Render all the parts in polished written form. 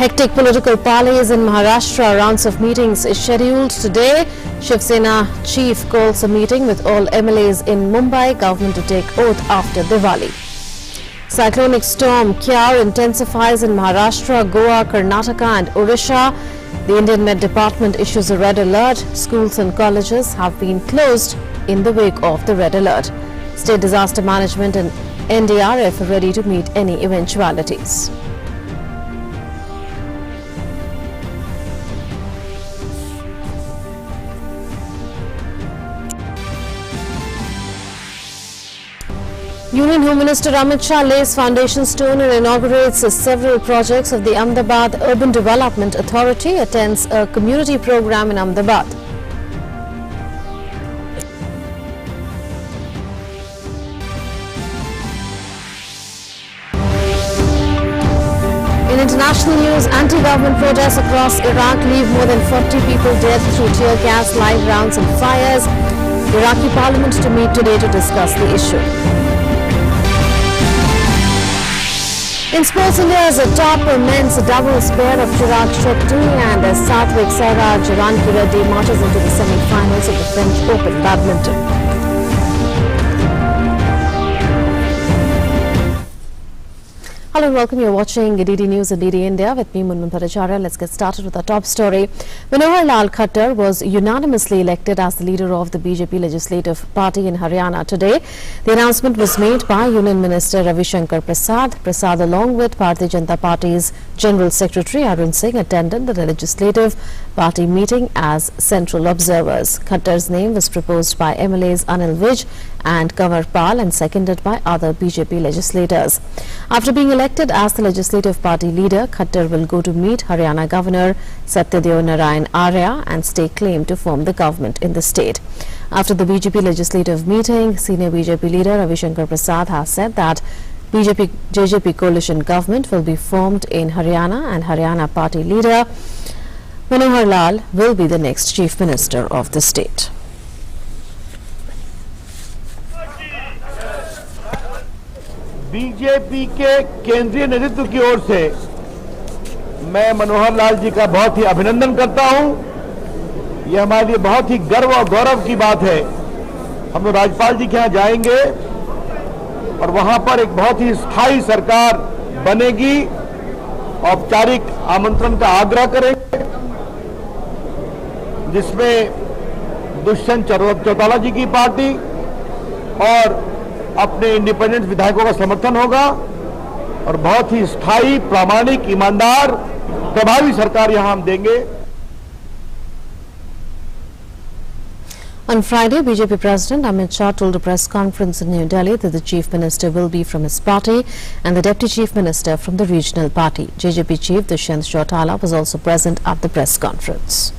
Hectic political parleys in Maharashtra. Rounds of meetings is scheduled today. Shiv Sena chief calls a meeting with all MLAs in Mumbai. Government to take oath after Diwali. Cyclonic storm Kyar intensifies in Maharashtra, Goa, Karnataka and Odisha. The Indian Met Department issues a red alert. Schools and colleges have been closed in the wake of the red alert. State Disaster Management and NDRF are ready to meet any eventualities. Union Home Minister Amit Shah lays foundation stone and inaugurates several projects of the Ahmedabad Urban Development Authority, attends a community program in Ahmedabad. In international news, anti-government protests across Iraq leave more than 40 people dead through tear gas, live rounds and fires. Iraqi parliament to meet today to discuss the issue. In sports, India is atop men's doubles pair of Chirag Shetty and Satvik Sairaj. Ranki Reddy marches into the semi-finals of the French Open badminton. Hello and welcome. You're watching DD News and DD India with me, Munmun Bhattacharya. Let's get started with our top story. Manohar Lal Khattar was unanimously elected as the leader of the BJP Legislative Party in Haryana today. The announcement was made by Union Minister Ravi Shankar Prasad. Prasad, along with Bharatiya Janata Party's General Secretary Arun Singh, attended the Legislative Party meeting as central observers. Khattar's name was proposed by MLAs Anil Vij and Kanwar Pal and seconded by other BJP legislators. After being elected as the Legislative Party leader, Khattar will go to meet Haryana Governor Satyadev Narayan Arya and stake claim to form the government in the state. After the BJP legislative meeting, senior BJP leader Ravi Shankar Prasad has said that BJP-JJP coalition government will be formed in Haryana and Haryana party leader Manohar Lal will be the next chief minister of the state. BJP के केंद्रीय नेतृत्व की ओर से मैं मनोहर लाल जी का बहुत ही अभिनंदन करता हूं। यह हमारे लिए बहुत ही गर्व और गौरव की बात है। हम लोग राज्यपाल जी के यहां जाएंगे और वहां पर एक बहुत ही स्थायी सरकार बनेगी। औपचारिक आमंत्रण का आग्रह करेंगे जिसमें दुष्यंत चौटाला जी की पार्टी और अपने इंडिपेंडेंट विधायकों का समर्थन होगा और बहुत ही स्थायी, प्रामाणिक, ईमानदार, प्रभावी सरकार यहां हम देंगे। On Friday, BJP President Amit Shah told a press conference in New Delhi that the Chief Minister will be from his party and the Deputy Chief Minister from the regional party. JJP Chief Dushyanth Chautala was also present at the press conference.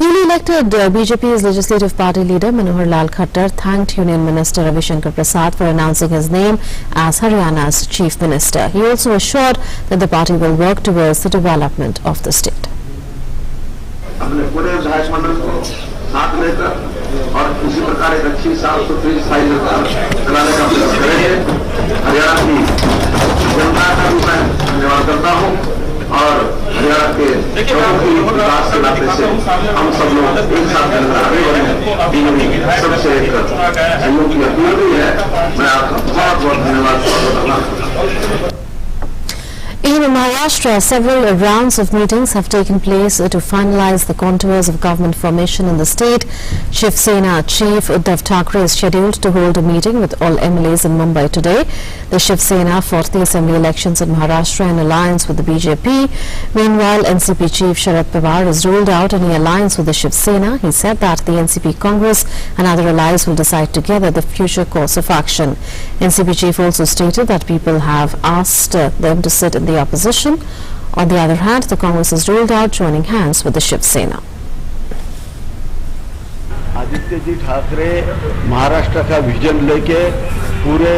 Newly elected BJP's Legislative Party leader Manohar Lal Khattar thanked Union Minister Ravi Shankar Prasad for announcing his name as Haryana's Chief Minister. He also assured that the party will work towards the development of the state. अपने पूरे विधायक मंडल को साथ लेकर और इसी प्रकार एक अच्छी साफ सुथरी स्थायी सरकार चलाने का प्रयास करेंगे। हरियाणा की जनता का भी मैं धन्यवाद करता हूं और हरियाणा के लोगों की विकास के नाते से हम सब लोग एक साथ मिलकर आगे बढ़ेंगे। सबसे एक सहयोग की अपील भी है। मैं आपका बहुत बहुत धन्यवाद करता हूं। In Maharashtra, several rounds of meetings have taken place to finalize the contours of government formation in the state. Shiv Sena chief Uddhav Thackeray is scheduled to hold a meeting with all MLAs in Mumbai today. The Shiv Sena fought the assembly elections in Maharashtra in alliance with the BJP. Meanwhile, NCP chief Sharad Pawar has ruled out any alliance with the Shiv Sena. He said that the NCP Congress and other allies will decide together the future course of action. NCP chief also stated that people have asked them to sit in the opposition. On the other hand, the Congress has ruled out joining hands with the Shiv Sena. Aditya ji Thackeray Maharashtra का vision लेके पूरे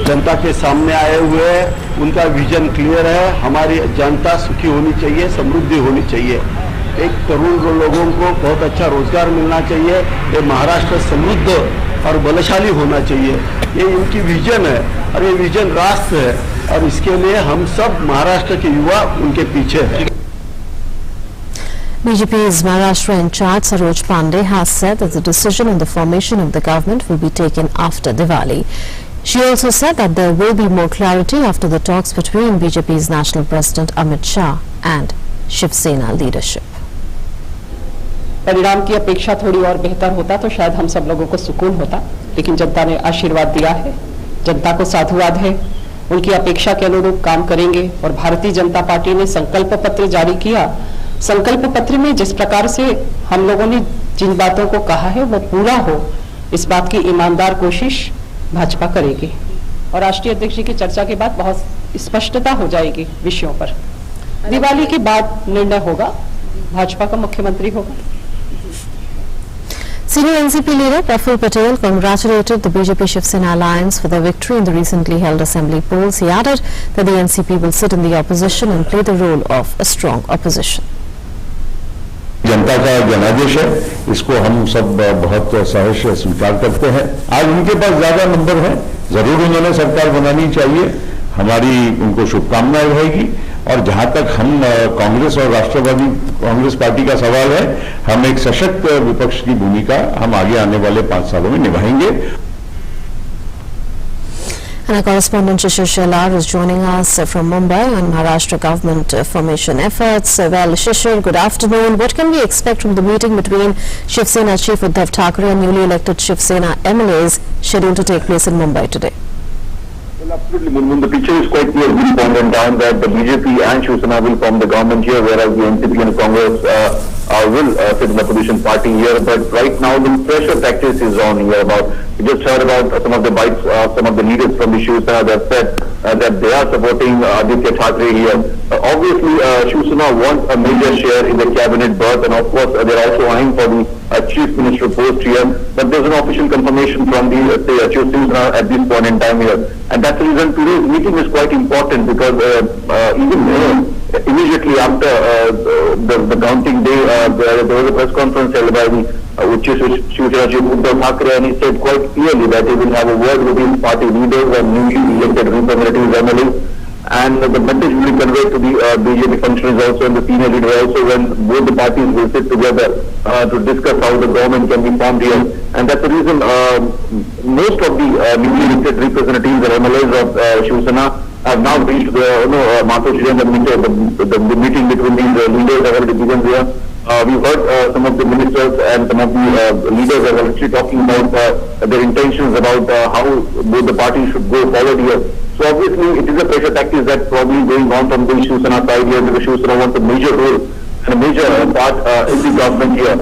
जनता के सामने आए हुए हैं। उनका vision clear है। हमारी जनता सुखी होनी चाहिए, समृद्धि होनी चाहिए। एक करोड़ लोगों को बहुत अच्छा रोजगार मिलना चाहिए। ये महाराष्ट्र समृद्ध और बलशाली होना चाहिए। ये इनकी विजन है और ये विजन राष्ट्र है। और इसके लिए हम सब महाराष्ट्र के युवा उनके पीछे हैं। BJP's Maharashtra in charge Saroj Pandey has said that the decision on the formation of the government will be taken after Diwali. She also said that there will be more clarity after the talks between BJP's National President Amit Shah and Shiv Sena leadership. परिणाम की अपेक्षा थोड़ी और बेहतर होता तो शायद हम सब लोगों को सुकून होता, लेकिन जनता ने आशीर्वाद दिया है, जनता को साधुवाद है, उनकी अपेक्षा के अनुरूप काम करेंगे और भारतीय जनता पार्टी ने संकल्प पत्र जारी किया। संकल्प पत्र में जिस प्रकार से हम लोगों ने जिन बातों को कहा है वो पूरा हो, इस बात की ईमानदार कोशिश भाजपा करेगी और राष्ट्रीय अध्यक्ष जी की चर्चा के बाद बहुत स्पष्टता हो जाएगी विषयों पर। दिवाली के बाद निर्णय होगा, भाजपा का मुख्यमंत्री होगा। Senior NCP leader Praful Patel congratulated the BJP Shiv Sena alliance for their victory in the recently held assembly polls. He added that the NCP will sit in the opposition and play the role of a strong opposition. जनता का जनादेश है, इसको हम सब बहुत सहर्ष स्वीकार करते हैं। आज उनके पास ज्यादा नंबर है, जरूर उन्होंने सरकार बनानी चाहिए, हमारी उनको शुभकामनाएं रहेगी। और जहां तक हम कांग्रेस और राष्ट्रवादी कांग्रेस पार्टी का सवाल है, हम एक सशक्त विपक्ष की भूमिका हम आगे आने वाले 5 सालों में निभाएंगे। And our correspondent Shishir Shelar is joining us from Mumbai on Maharashtra government formation efforts. Well, Shishir, good afternoon. What can we expect from the meeting between Shiv Sena Chief Uddhav Thackeray and newly elected Shiv Sena MLAs scheduled to take place in Mumbai today? Well, absolutely, Munmun. The picture is quite clear at this point in time that the BJP and Shiv Sena will form the government here, whereas the NCP and Congress will sit in the opposition party here. But right now, the pressure tactics is on here. We just heard about some of the bites, some of the leaders from the Shiv Sena that said that they are supporting Aditya Thackeray here. Obviously, Shiv Sena wants a major share in the cabinet berth, and of course, they are also eyeing for the chief minister post here. But there's an official confirmation from the Shiv Sena at this point in time here, and that's the reason today's meeting is quite important because even immediately after the counting day, there was a press conference held by the Chief Secretary Uddhav Thackeray, and he said quite clearly that he will have a word with his party leaders and newly elected representatives, MLAs, and the message will be conveyed to the BJP functionaries also and the senior leader also when both the parties will sit together to discuss how the government can be formed here. And that's the reason most of the newly elected representatives and MLAs of Shiv Sena have now reached the Maharashtra and the meeting between these leaders have already begun here. We've heard some of the ministers and some of the leaders are actually talking about their intentions about how both the parties should go forward here. So obviously it is a pressure tactics that's probably going on from the Shiv Sena side here because Shiv Sena wants a major role and a major part in the government here.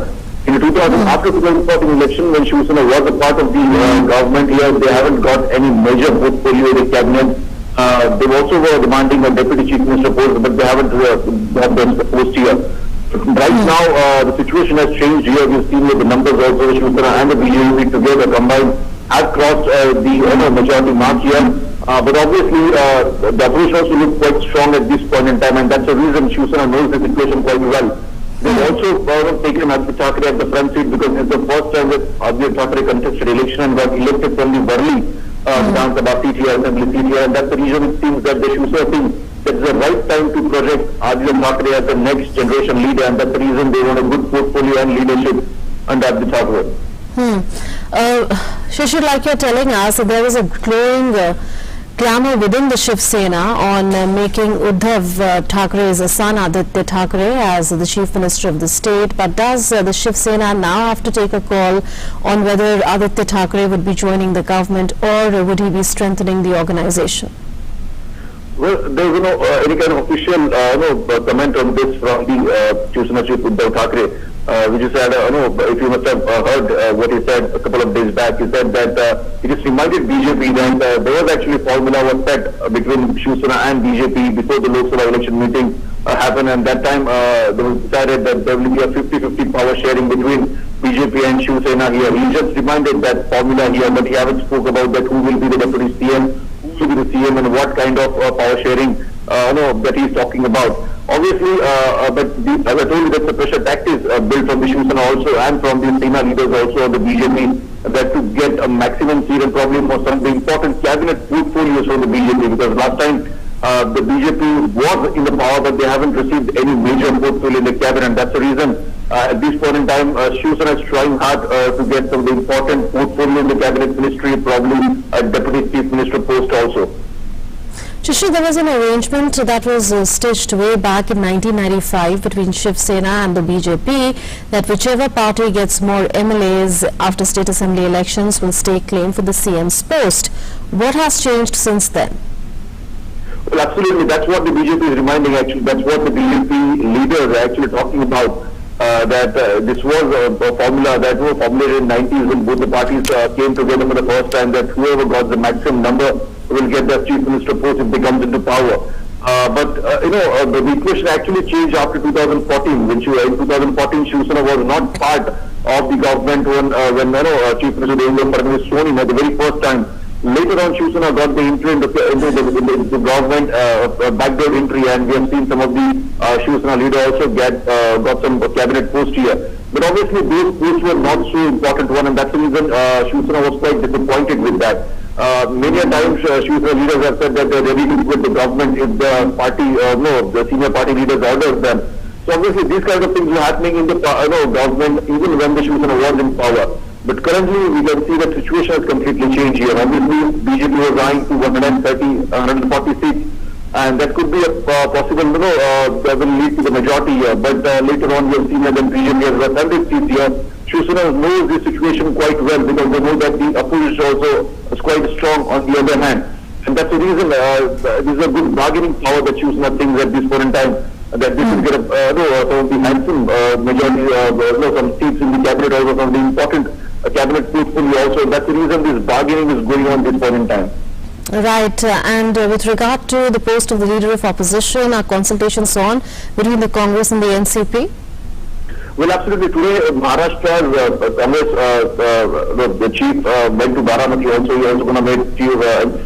After 2014 election, when Shiv Sena was a part of the government here, they haven't got any major portfolio in the cabinet. They also were demanding a deputy chief minister post, but they haven't got the post here. Right now, the situation has changed here. We've seen with the numbers also, Shiv Sena and the BJP together combined have crossed the majority mark here. But obviously, the opposition also looks quite strong at this point in time, and that's the reason Shiv Sena knows the situation quite well. They've also taken Aditya Thackeray at the front seat because it's the first time that Aditya Thackeray contested election and got elected from the Burli Vidhan Sabha seat here, assembly seat here, and that's the reason it seems that the Shiv Sena thinks that it's the right time to project Aditya Thackeray as the next generation leader, and that's the reason they want a good portfolio and leadership under Aditya Thackeray. Shishir, like you're telling us, there is a growing clamor within the Shiv Sena on making Uddhav Thackeray's son Aditya Thackeray as the chief minister of the state. But does the Shiv Sena now have to take a call on whether Aditya Thackeray would be joining the government or would he be strengthening the organization? Well, there is no any kind of official comment on this from the Shiv Sena chief Uddhav Thackeray. We just had, if you must have heard what he said a couple of days back, he said that he just reminded BJP that there was actually formula was set between Shiv Sena and BJP before the Lok Sabha election meeting happened, and that time they was decided that there will be a 50-50 power sharing between BJP and Shiv Sena here. He just reminded that formula here, but he haven't spoke about that who will be the deputy CM, who will be the CM, and what kind of power sharing that he is talking about. Obviously, but as I told you, that's the pressure tactics built from the Shiv Sena also and from the Sena leaders also of the BJP that to get a maximum seat and probably for some of the important cabinet portfolios from the BJP, because last time the BJP was in the power, but they haven't received any major portfolio in the cabinet. That's the reason at this point in time, Shiv Sena is trying hard to get some of the important portfolio in the cabinet ministry, probably a deputy chief minister post also. Shishir, there was an arrangement that was stitched way back in 1995 between Shiv Sena and the BJP that whichever party gets more MLAs after state assembly elections will stake claim for the CM's post. What has changed since then? Well, absolutely. That's what the BJP is reminding, actually. That's what the BJP leaders are actually talking about. That this was a formula that was formulated in the 90s when both the parties came together for the first time, that whoever got the maximum number will get the chief minister post if they comes into power. The equation actually changed after 2014. In 2014, Shiv Sena was not part of the government when Chief Minister Devendra Fadnavis sworn in at the very first time. Later on, Shiv Sena got the entry into the government, backdoor entry, and we have seen some of the Shiv Sena leaders also got some cabinet posts here. But obviously, those posts were not so important one, and that's the reason Shiv Sena was quite disappointed with that. Many a times, Shiv Sena leaders have said that they're ready to quit the government if the party, the senior party leaders orders them. So obviously, these kinds of things were happening in the government even when the Shiv Sena was in power. But currently, we can see that situation has completely changed here. Obviously, BJP was eyeing to 140 seats, and that could be a possible, that will lead to the majority here. But later on, we have seen that the BJP has got 100 seats here. Shiv Sena knows this situation quite well because they know that the opposition also is quite strong on the other hand. And that's the reason this is a good bargaining power that Shiv Sena thinks at this point in time, that this will get some of the handsome majority, some seats in the cabinet, also some of the important cabinet portfolio also. That's the reason this bargaining is going on this point in time. Right, and with regard to the post of the leader of opposition, are consultations on between the Congress and the NCP? Well, absolutely. Today, Maharashtra's Congress, the chief went to Baramati also. He also going to meet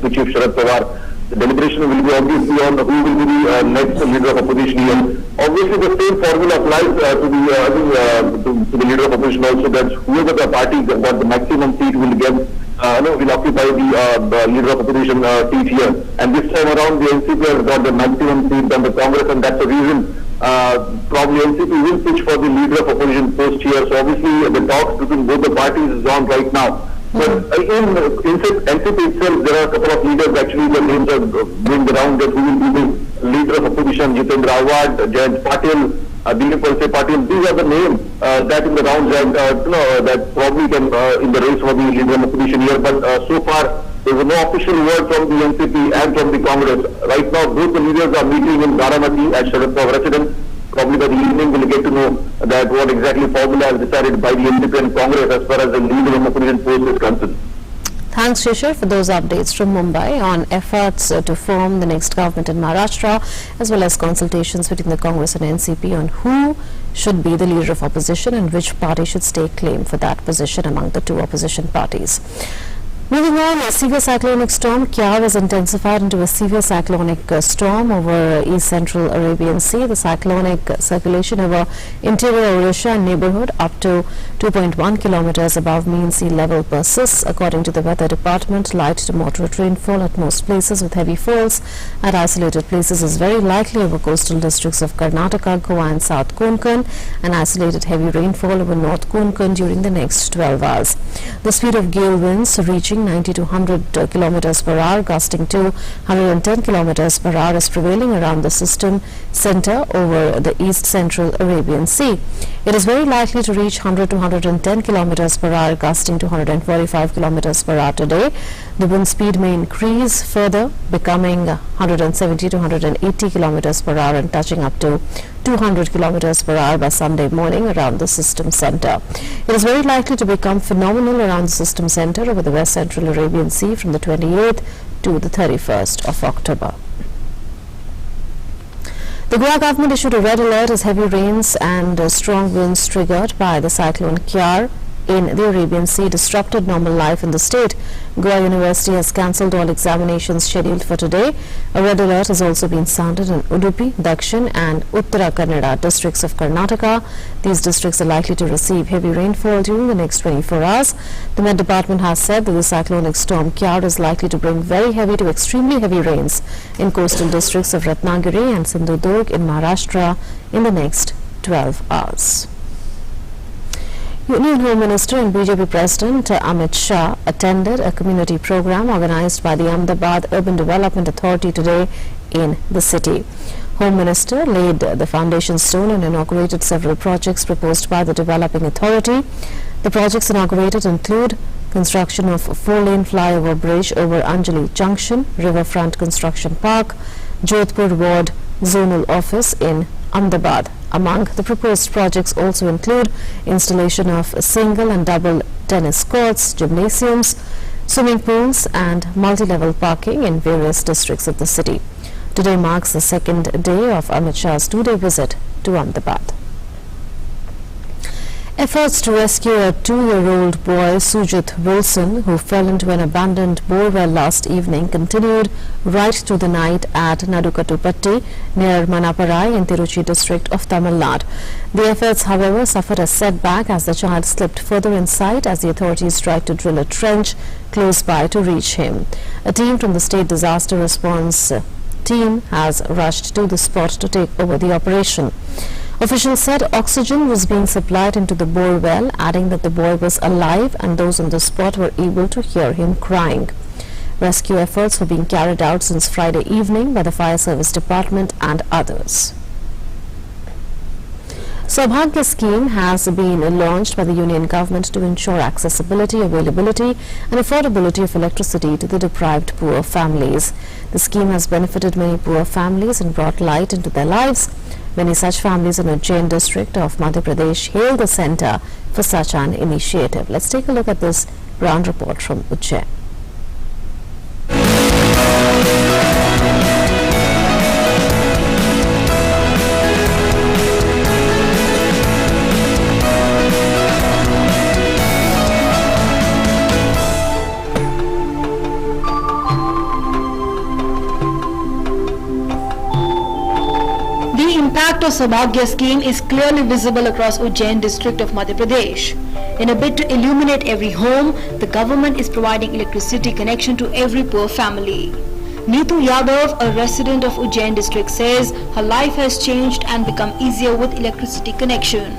the chief Sharad Pawar. The deliberation will be obviously on who will be the next leader of opposition here. Obviously, the same formula applies to the leader of opposition also, that whoever the party got the maximum seat will get, will occupy the leader of opposition seat here. And this time around, the NCP has got the maximum seat than the Congress, and that's the reason probably NCP will pitch for the leader of opposition post here. So obviously, the talks between both the parties is on right now. But in NCP itself, there are a couple of leaders actually, the names are going around that who will be the leader of opposition, Jitendra Awad, Jayant Patil, Dilip Walse Patil. These are the names that in the rounds that probably can in the race for the leader of opposition here. But so far, there is no official word from the NCP and from the Congress. Right now, both the leaders are meeting in Baramati at Sharad Pawar residence. Probably by the evening we'll get to know that what exactly formula is decided by the NCP and Congress as far as the leader of opposition post is concerned. Thanks, Shishir, for those updates from Mumbai on efforts to form the next government in Maharashtra, as well as consultations between the Congress and NCP on who should be the leader of opposition and which party should stake claim for that position among the two opposition parties. Moving on, a severe cyclonic storm Kyar has intensified into a severe cyclonic storm over East Central Arabian Sea. The cyclonic circulation over interior Odisha and neighborhood up to 2.1 kilometers above mean sea level persists. According to the weather department, light to moderate rainfall at most places with heavy falls at isolated places is very likely over coastal districts of Karnataka, Goa and South Konkan, and isolated heavy rainfall over North Konkan during the next 12 hours. The speed of gale winds reaching 90 to 100 kilometers per hour, gusting to 110 kilometers per hour is prevailing around the system center over the East Central Arabian Sea. It is very likely to reach 100 to 110 kilometers per hour, gusting to 145 kilometers per hour today. The wind speed may increase further, becoming 170 to 180 kilometers per hour and touching up to 200 kilometers per hour by Sunday morning around the system center. It is very likely to become phenomenal around the system center over the West Central Arabian Sea from the 28th to the 31st of October. The Goa government issued a red alert as heavy rains and strong winds triggered by the cyclone Kyar in the Arabian Sea disrupted normal life in the state. Goa University has cancelled all examinations scheduled for today. A red alert has also been sounded in Udupi, Dakshin and Uttara Kannada districts of Karnataka. These districts are likely to receive heavy rainfall during the next 24 hours. The Met Department has said that the cyclonic storm Kyar is likely to bring very heavy to extremely heavy rains in coastal districts of Ratnagiri and Sindhudurg in Maharashtra in the next 12 hours. Union Home Minister and BJP President Amit Shah attended a community program organized by the Ahmedabad Urban Development Authority today in the city. Home Minister laid the foundation stone and inaugurated several projects proposed by the developing authority. The projects inaugurated include construction of a 4-lane flyover bridge over Anjali Junction, Riverfront Construction Park, Jodhpur Ward Zonal Office in Ahmedabad. Among the proposed projects also include installation of single and double tennis courts, gymnasiums, swimming pools and multi-level parking in various districts of the city. Today marks the second day of Amit Shah's 2-day visit to Ahmedabad. Efforts to rescue a 2-year-old boy, Sujit Wilson, who fell into an abandoned borewell last evening, continued right through the night at Nadukatupatti near Manaparai in Tiruchi district of Tamil Nadu. The efforts, however, suffered a setback as the child slipped further inside as the authorities tried to drill a trench close by to reach him. A team from the State Disaster Response Team has rushed to the spot to take over the operation. Officials said oxygen was being supplied into the bore well, adding that the boy was alive and those on the spot were able to hear him crying. Rescue efforts were being carried out since Friday evening by the Fire Service Department and others. Saubhagya scheme has been launched by the Union Government to ensure accessibility, availability and affordability of electricity to the deprived poor families. The scheme has benefited many poor families and brought light into their lives. Many such families in Ujjain district of Madhya Pradesh hail the centre for such an initiative. Let's take a look at this ground report from Ujjain. The impact of Saubhagya scheme is clearly visible across Ujjain district of Madhya Pradesh. In a bid to illuminate every home, the government is providing electricity connection to every poor family. Neetu Yadav, a resident of Ujjain district, says her life has changed and become easier with electricity connection.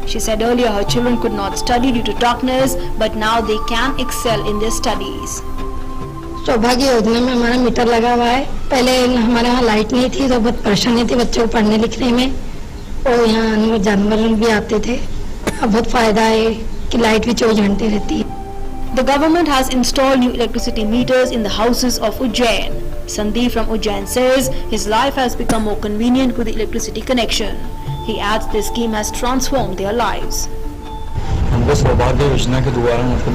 She said earlier her children could not study due to darkness, but now they can excel in their studies. सौभाग्य योजना में हमारा metre लगा हुआ है। पहले हमारे यहाँ लाइट नहीं थी तो बहुत परेशानी थी बच्चों को पढ़ने लिखने में और यहाँ जानवर भी आते थे। अब बहुत फायदा है कि लाइट भी 24 घंटे रहती है। The government has installed new electricity meters in the houses of Ujjain. Sandeep from Ujjain says his life has become more convenient with the electricity connection. He adds this scheme has transformed their lives. हमको सौभाग्य योजना के द्वारा मतलब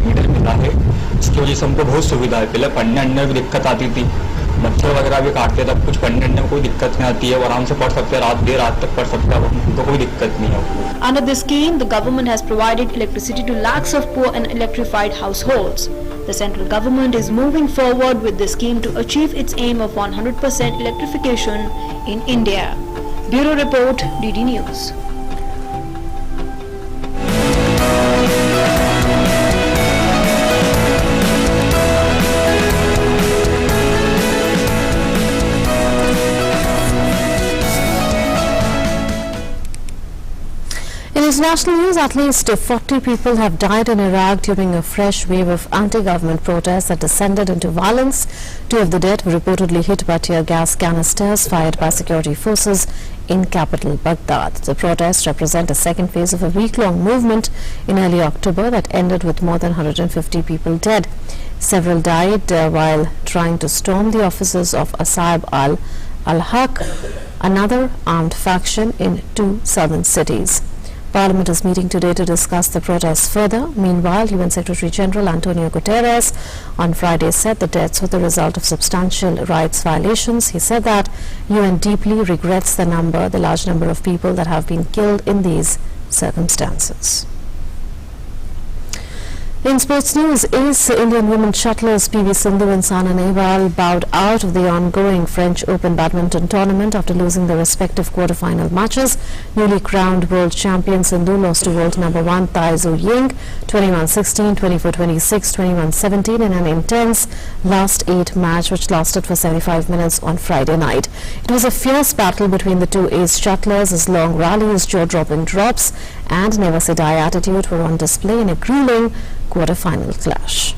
metre मिला है। इसकी वजह से हमको बहुत सुविधा है। पहले पढ़ने में भी दिक्कत आती थी, बच्चे वगैरह भी काटते थे। अब कुछ पढ़ने में कोई दिक्कत नहीं आती है, आराम से पढ़ सकते हैं, देर रात तक पढ़ सकते हैं, हमको कोई दिक्कत नहीं है। Under this scheme, the government has provided electricity to lakhs of poor and electrified households. The central government is moving forward with the scheme to achieve its aim of 100% electrification in India. Bureau Report, DD News. In international news, at least 40 people have died in Iraq during a fresh wave of anti-government protests that descended into violence. 2 of the dead were reportedly hit by tear gas canisters fired by security forces in capital Baghdad. The protests represent a second phase of a week-long movement in early October that ended with more than 150 people dead. Several died while trying to storm the offices of Asab al-Haq, another armed faction in 2 southern cities. Parliament is meeting today to discuss the protests further. Meanwhile, UN Secretary General Antonio Guterres on Friday said the deaths were the result of substantial rights violations. He said that UN deeply regrets the large number of people that have been killed in these circumstances. In sports news, ace Indian women shuttlers PV Sindhu and Saina Nehwal bowed out of the ongoing French Open badminton tournament after losing their respective quarter-final matches. Newly crowned world champion Sindhu lost to world number 1 Tai Tzu Ying 21-16, 24-26, 21-17 in an intense last 8 match which lasted for 75 minutes on Friday night. It was a fierce battle between the two ace shuttlers as long rallies, jaw-dropping drops and never-say-die attitude were on display in a grueling quarter-final clash.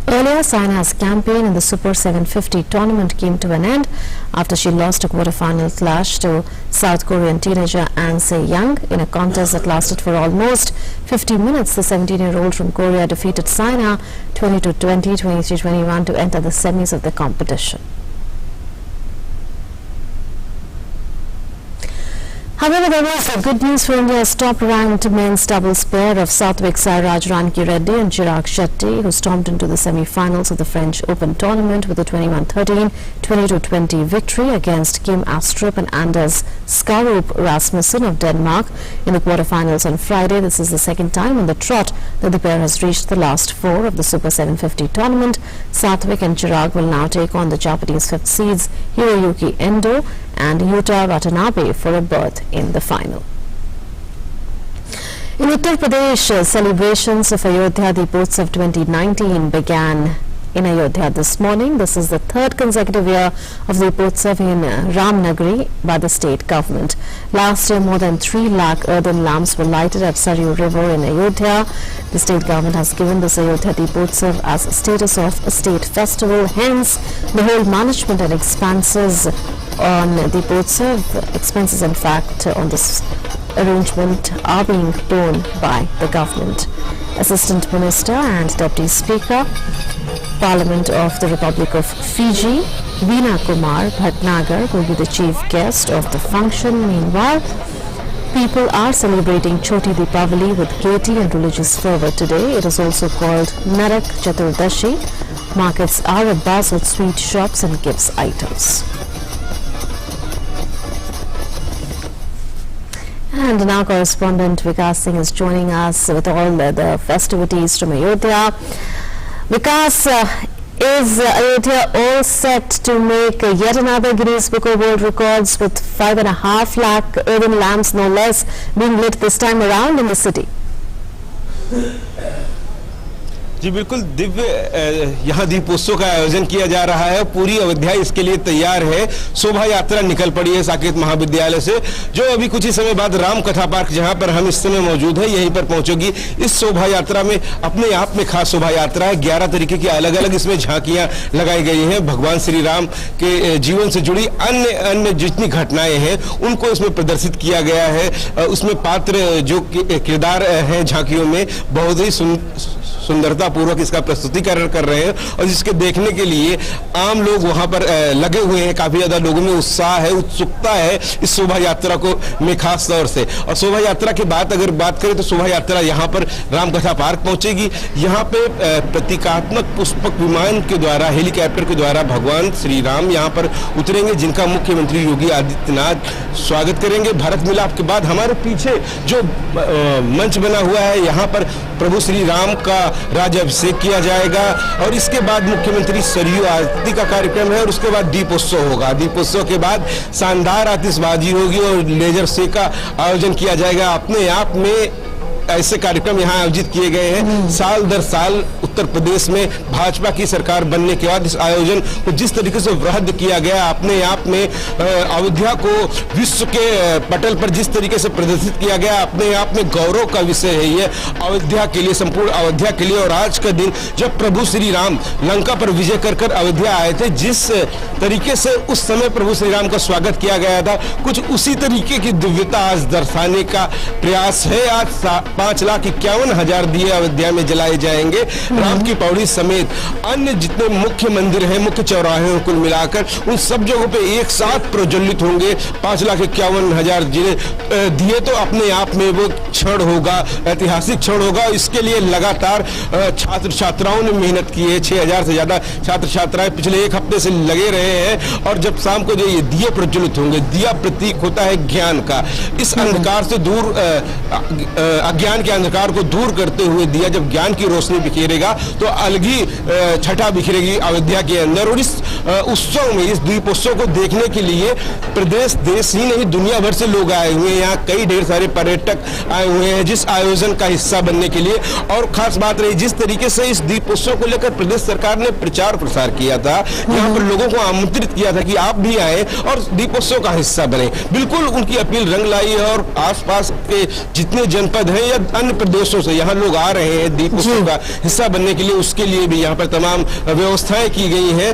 Earlier, Saina's campaign in the Super 750 tournament came to an end after she lost a quarter-final clash to South Korean teenager An Se-young in a contest that lasted for almost 50 minutes. The 17-year-old from Korea defeated Saina 20-20, 23-21 to enter the semis of the competition. However, there was good news for India's top-ranked men's doubles pair of Satvik Sairaj Ranki-Reddy and Chirag Shetty, who stormed into the semi-finals of the French Open tournament with a 21-13, 22-20 victory against Kim Astrup and Anders Skarup Rasmussen of Denmark in the quarterfinals on Friday. This is the second time on the trot that the pair has reached the last 4 of the Super 750 tournament. Satvik and Chirag will now take on the Japanese 5th seeds Hiroyuki Endo and Yuta Watanabe for a berth in the final. In Uttar Pradesh, celebrations of Ayodhya Deepotsav 2019 began in Ayodhya this morning. This is the 3rd consecutive year of the Deepotsav in Ramnagari by the state government. Last year, more than 3 lakh earthen lamps were lighted at Saryu River in Ayodhya. The state government has given this Ayodhya Deepotsav as status of a state festival. Hence, the whole management and expenses on Deepotsav, expenses in fact on this arrangement are being borne by the government. Assistant Minister and Deputy Speaker, Parliament of the Republic of Fiji, Veena Kumar Bhatnagar will be the chief guest of the function. Meanwhile, people are celebrating Choti Deepavali with gaiety and religious fervour today. It is also called Narak Chaturdashi. Markets are abuzz with sweet shops and gifts items. And now correspondent Vikas Singh is joining us with all the festivities from Ayodhya. Vikas, is Ayodhya all set to make yet another Guinness Book of World Records with 5.5 lakh earthen lamps no less being lit this time around in the city? जी बिल्कुल दिव्य यहाँ दीपोत्सव का आयोजन किया जा रहा है। पूरी अयोध्या इसके लिए तैयार है। शोभा यात्रा निकल पड़ी है साकेत महाविद्यालय से, जो अभी कुछ ही समय बाद राम कथा पार्क जहाँ पर हम इस समय मौजूद है यहीं पर पहुंचेगी। इस शोभा यात्रा में अपने आप में खास शोभा यात्रा है। 11 तरीके की अलग अलग इसमें झांकियां लगाई गई हैं। भगवान श्री राम के जीवन से जुड़ी अन्य जितनी घटनाएं हैं उनको इसमें प्रदर्शित किया गया है। उसमें पात्र जो किरदार हैं झांकियों में बहुत ही सुंदरता पूर्वक इसका प्रस्तुतिकरण कर रहे हैं और जिसके देखने के लिए आम लोग वहां पर लगे हुए हैं। काफी ज्यादा लोगों में उत्साह है, उत्सुकता है इस शोभा यात्रा को में खास तौर से। और शोभा यात्रा की अगर बात करें तो शोभा यात्रा यहाँ पर रामकथा पार्क पहुंचेगी। यहाँ पे प्रतीकात्मक पुष्पक विमान के द्वारा, हेलीकॉप्टर के द्वारा भगवान श्री राम यहाँ पर उतरेंगे, जिनका मुख्यमंत्री योगी आदित्यनाथ स्वागत करेंगे। भारत मिलाप के बाद हमारे पीछे जो मंच बना हुआ है यहाँ पर प्रभु श्री राम का राज्याभिषेक किया जाएगा और इसके बाद मुख्यमंत्री सरयू आरती का कार्यक्रम है और उसके बाद दीपोत्सव होगा। दीपोत्सव के बाद शानदार आतिशबाजी होगी और लेजर शो का आयोजन किया जाएगा। अपने आप में ऐसे कार्यक्रम यहाँ आयोजित किए गए हैं। साल दर साल उत्तर प्रदेश में भाजपा की सरकार बनने के बाद इस आयोजन को जिस तरीके से वृहद किया गया, अपने आप में अयोध्या को विश्व के पटल पर जिस तरीके से प्रदर्शित किया गया, अपने आप में गौरव का विषय है ये अयोध्या के लिए, संपूर्ण अयोध्या के लिए। और आज का दिन जब प्रभु श्री राम लंका पर विजय कर अयोध्या आए थे, जिस तरीके से उस समय प्रभु श्री राम का स्वागत किया गया था, कुछ उसी तरीके की दिव्यता आज दर्शाने का प्रयास है। आज 5,51,000 दिए अयोध्या में जलाए जाएंगे। राम की पौड़ी समेत अन्य जितने मुख्य मंदिर हैं, मुख्य चौराहे हैं, कुल मिलाकर उन सब जगहों पे एक साथ प्रज्वलित होंगे 5,51,000 दिए। तो अपने आप में वो क्षण होगा, ऐतिहासिक क्षण होगा। इसके लिए लगातार छात्र छात्राओं ने मेहनत की है। 6,000 से ज्यादा छात्र छात्राएं पिछले एक हफ्ते से लगे रहे हैं और जब शाम को जो ये दिए प्रज्वलित होंगे, दिया प्रतीक होता है ज्ञान का। इस अंधकार से दूर अज्ञान के अंधकार को दूर करते हुए दिया जब ज्ञान की रोशनी बिखेरेगा तो अलग ही छटा बिखरेगी अयोध्या के अंदर। और इस उत्सव में, इस दीपोत्सव को देखने के लिए प्रदेश, देश ही नहीं दुनिया भर से लोग आए हुए हैं। यहाँ कई ढेर सारे पर्यटक आए हुए हैं जिस आयोजन का हिस्सा बनने के लिए। और खास बात रही जिस तरीके से इस दीपोत्सव को लेकर प्रदेश सरकार ने प्रचार प्रसार किया था, यहाँ पर लोगों को आमंत्रित किया था कि आप भी आए और दीपोत्सव का हिस्सा बने। बिल्कुल उनकी अपील रंग लाई है और आसपास के जितने जनपद हैं या अन्य प्रदेशों से यहाँ लोग आ रहे हैं दीपोत्सव का हिस्सा बनने के लिए, उसके लिए भी यहाँ पर तमाम व्यवस्थाएं की गई हैं।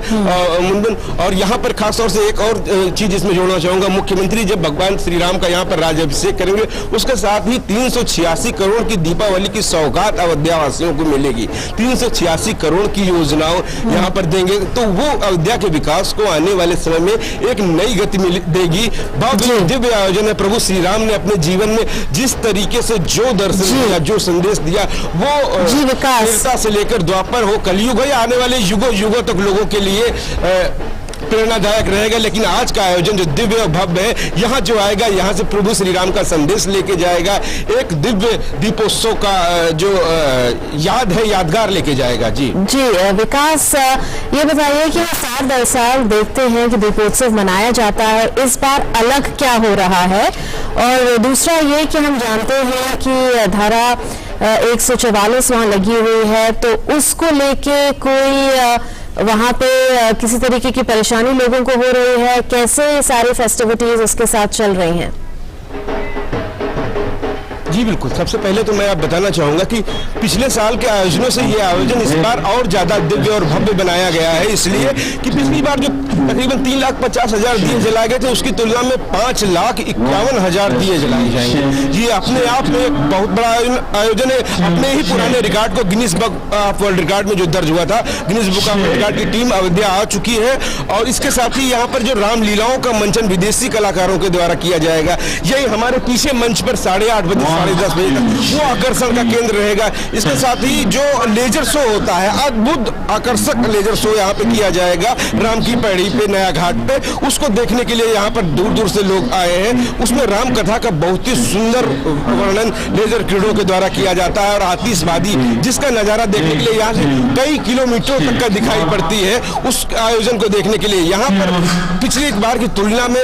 और यहाँ पर खासतौर से एक और चीज इसमें जोड़ना चाहूंगा, मुख्यमंत्री जब भगवान श्री राम का यहाँ पर राज्याभिषेक करेंगे उसके साथ ही 386 करोड़ की दीपावली की सौगात अयोध्या वासियों को मिलेगी। 386 करोड़ की योजनाओं यहाँ पर देंगे तो वो अयोध्या के विकास को आने वाले समय में एक नई गति देगी। भव्य दिव्य आयोजन है। प्रभु श्री राम ने अपने जीवन में जिस तरीके से जो दर्शन दिया, जो संदेश दिया, वो वीरता से लेकर द्वापर हो, कलयुग हो या आने वाले युगों युगों तक लोगों के लिए प्रेरणादायक रहेगा। लेकिन आज का आयोजन जो दिव्य और भव्य है, यहाँ जो आएगा यहाँ से प्रभु श्री राम का संदेश लेके जाएगा, एक दिव्य दीपोत्सव का जो याद है, यादगार लेके जाएगा। जी विकास, ये बताइए कि साल दर साल देखते हैं कि दीपोत्सव मनाया जाता है, इस बार अलग क्या हो रहा है? और दूसरा ये कि हम जानते हैं कि धारा 144 वहाँ लगी हुई है, तो उसको लेके कोई वहाँ पे किसी तरीके की परेशानी लोगों को हो रही है? कैसे सारी फेस्टिविटीज उसके साथ चल रही हैं? जी बिल्कुल, सबसे पहले तो मैं आप बताना चाहूंगा कि पिछले साल के आयोजनों से ये आयोजन इस बार और ज्यादा दिव्य और भव्य बनाया गया है, इसलिए कि पिछली बार जो तकरीबन 3,50,000 दिए जलाए गए थे उसकी तुलना में 5,51,000 दिए जलाए जाएंगे। ये अपने आप में एक बहुत बड़ा आयोजन है। अपने ही पुराने रिकॉर्ड को Guinness book of world record में जो दर्ज हुआ था, Guinness book of world record की टीम अयोध्या आ चुकी है। और इसके साथ ही यहाँ पर जो रामलीलाओं का मंचन विदेशी कलाकारों के द्वारा किया जाएगा, यही हमारे पीछे मंच पर 8:30 बजे 10:30 बजे तक वो आकर्षण का केंद्र रहेगा। इसके साथ ही जो लेजर शो होता है, अद्भुत आकर्षक लेजर शो यहाँ पे किया जाएगा राम की पैड़ी पे, नया घाट पे। उसको देखने के लिए यहाँ पर दूर दूर से लोग आए हैं। उसमें राम कथा का बहुत ही सुंदर वर्णन लेजर किरणों के द्वारा किया जाता है और आतिशबाजी जिसका नजारा देखने के लिए यहाँ से कई किलोमीटरों तक का दिखाई पड़ती है। उस आयोजन को देखने के लिए यहाँ पर पिछली बार की तुलना में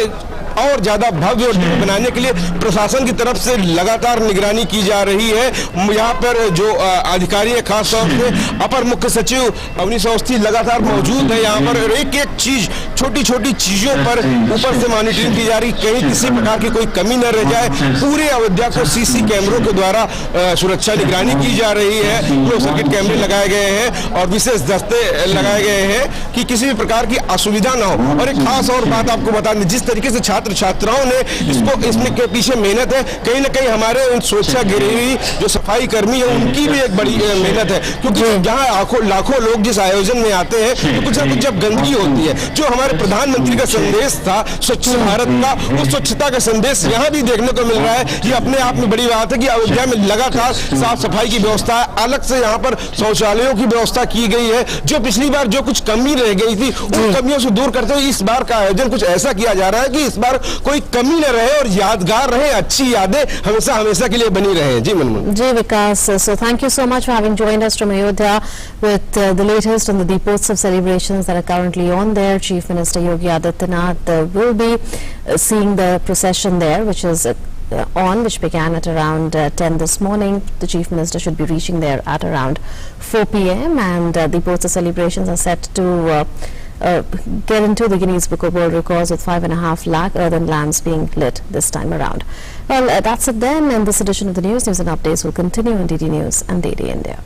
और ज्यादा भव्य और बनाने के लिए प्रशासन की तरफ से लगातार निगरानी की जा रही है। यहाँ पर जो अधिकारी है, खास तौर पे अपर मुख्य सचिव अवनीश अवस्थी लगातार मौजूद है यहाँ पर। एक एक चीज, छोटी छोटी चीजों पर ऊपर से मॉनिटरिंग की जा रही, कहीं किसी प्रकार की कोई कमी न रह जाए। पूरे अयोध्या को सीसी कैमरों के द्वारा सुरक्षा निगरानी की जा रही है। क्लोज सर्किट कैमरे लगाए गए हैं और विशेष दस्ते लगाए गए हैं कि किसी भी प्रकार की असुविधा न हो। और एक खास और बात आपको बता दें, जिस तरीके से छात्र छात्राओं ने इसमें के पीछे मेहनत है, कहीं ना कहीं हमारे स्वच्छाग्रही जो सफाई कर्मी है उनकी भी एक बड़ी मेहनत है। क्योंकि जहाँ लाखों लोग जिस आयोजन में आते हैं तो कुछ ना कुछ जब गंदगी होती है, जो हमारे प्रधानमंत्री का संदेश था स्वच्छ भारत का, वो स्वच्छता का संदेश यहाँ भी देखने को मिल रहा है। ये अपने आप में बड़ी बात है कि अयोध्या में लगातार साफ सफाई की व्यवस्था है। अलग से यहाँ पर शौचालयों की व्यवस्था की गई है। जो पिछली बार जो कुछ कमी रह गई थी उन कमियों से दूर करते हुए इस बार का आयोजन कुछ ऐसा किया जा रहा है कि इस बार कोई कमी न रहे और यादगार रहे, अच्छी यादें हमेशा हमेशा के लिए बनी रहे। जी मनमोहन जी विकास, so thank you so much for having joined us from Ayodhya with the latest on the Deepotsav celebrations that are currently on there. Chief Minister Yogi Adityanath will be seeing the procession there, which is which began at around 10 this morning. The Chief Minister should be reaching there at around 4 p.m. and the Deepotsav celebrations are set to get into the Guinness Book of World Records with 5.5 lakh earthen lamps being lit this time around. Well, that's it then, and this edition of the news and updates will continue on DD News and DD India.